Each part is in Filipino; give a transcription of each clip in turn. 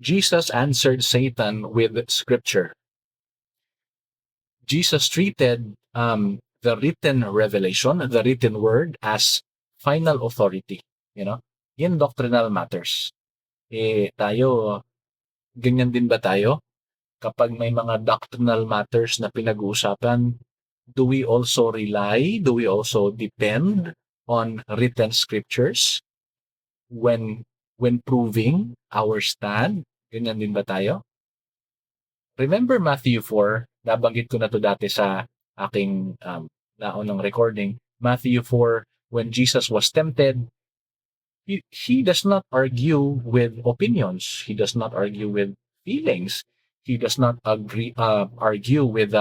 Jesus answered Satan with scripture. Jesus treated the written revelation, the written word, as final authority, in doctrinal matters. Tayo, ganyan din ba tayo? Kapag may mga doctrinal matters na pinag-uusapan, do we also depend on written scriptures when proving our stand? Ganyan din ba tayo? Remember Matthew 4, nabanggit ko na to dati sa aking naunang recording. Matthew 4, when Jesus was tempted, he does not argue with opinions. He does not argue with feelings. He does not argue with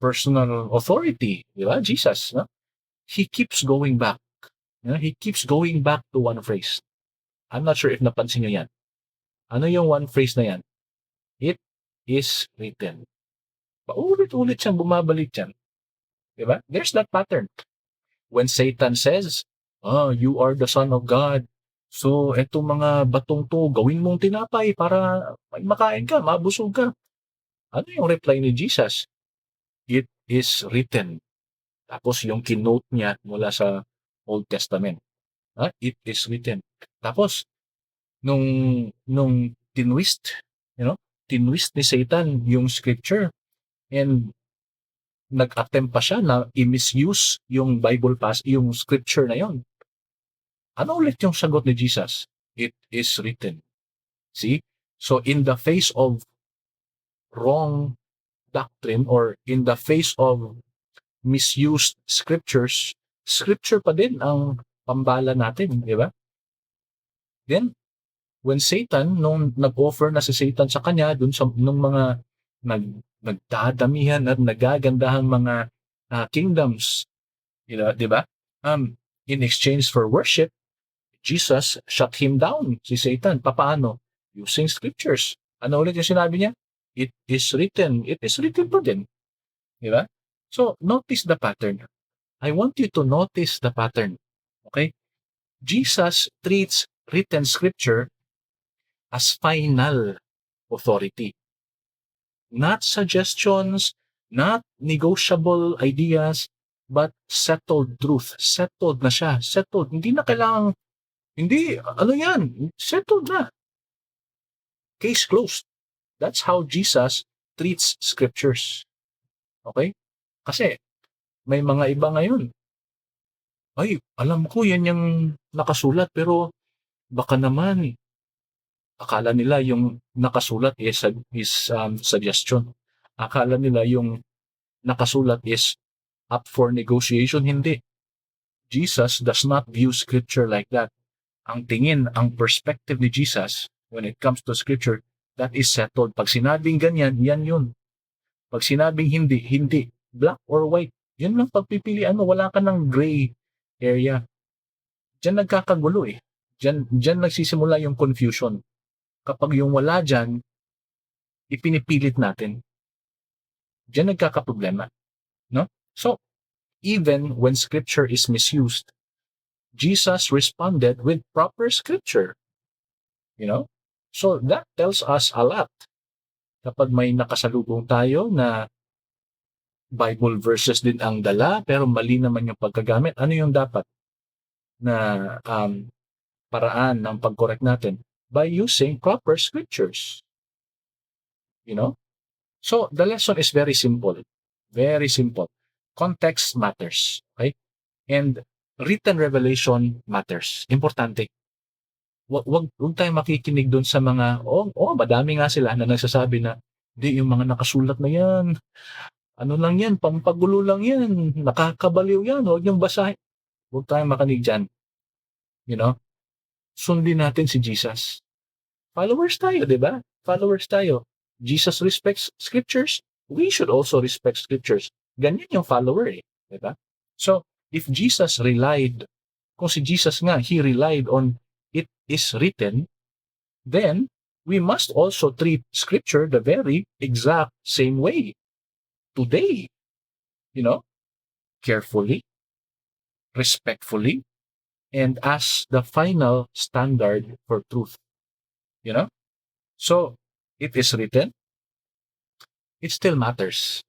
personal authority. Di ba? Jesus, no? He keeps going back. He keeps going back to one phrase. I'm not sure if napansin nyo yan. Ano yung one phrase na yan? It is written. Paulit-ulit siyang bumabalik dyan. Diba? There's that pattern. When Satan says, you are the Son of God, so etong mga batong to, gawin mong tinapay para makain ka, mabusog ka. Ano yung reply ni Jesus? It is written. Tapos yung kinote niya mula sa Old Testament. It is written. Tapos, nung tinwist ni Satan yung scripture, and nag-attempt pa siya na i-misuse yung Bible yung scripture na yon. Ano ulit yung sagot ni Jesus? It is written. See? So in the face of wrong doctrine or in the face of misused scriptures, scripture pa din ang pambala natin, di ba? Then, when Satan, nung nag-offer na si Satan sa kanya, dun sa nung mga nagdadamihan at nagagandahang mga kingdoms, di ba? In exchange for worship, Jesus shut him down, si Satan. Paano? Using scriptures. Ano ulit yung sinabi niya? It is written. It is written po din. Di ba? So, notice the pattern. I want you to notice the pattern. Okay? Jesus treats written scripture as final authority. Not suggestions, not negotiable ideas, but settled truth. Settled na siya. Settled. Hindi na kailangang, settled na. Case closed. That's how Jesus treats scriptures. Okay? Kasi, may mga iba ngayon. Ay, alam ko yan yung nakasulat, pero baka naman, akala nila yung nakasulat is suggestion. Akala nila yung nakasulat is up for negotiation. Hindi. Jesus does not view scripture like that. Ang tingin, ang perspective ni Jesus when it comes to scripture, that is settled. Pag sinabing ganyan, yan yun. Pag sinabing hindi, hindi. Black or white. Yan lang pagpipilian mo. Wala ka ng gray area. Diyan nagkakagulo eh. Diyan nagsisimula yung confusion. Kapag yung wala dyan, ipinipilit natin. Diyan nagkakaproblema. No? So, even when scripture is misused, Jesus responded with proper scripture. So that tells us a lot. Kapag may nakasalubong tayo na Bible verses din ang dala, pero mali naman yung pagkagamit, ano yung dapat na paraan ng pag-correct natin? By using proper scriptures. So the lesson is very simple. Very simple. Context matters. Okay? And written revelation matters. Importante. Wag tayong makikinig doon sa mga, madami nga sila na nagsasabi na, di, yung mga nakasulat na yan, ano lang yan, pampagulo lang yan, nakakabaliw yan, huwag niyong basahin. Huwag tayong makinig dyan. Sundin natin si Jesus. Followers tayo, di ba? Followers tayo. Jesus respects scriptures. We should also respect scriptures. Ganyan yung follower eh. Di ba? So, if Jesus kung si Jesus nga, he relied on it is written, then we must also treat scripture the very exact same way. Today, carefully, respectfully, and as the final standard for truth. So, it is written, it still matters.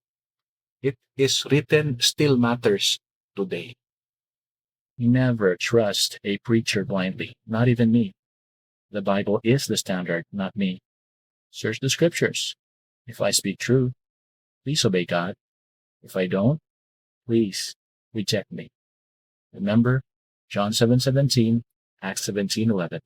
It is written still matters today. Never trust a preacher blindly, not even me. The Bible is the standard, not me. Search the scriptures. If I speak true, please obey God. If I don't, please reject me. Remember John 7:17, Acts 17:11.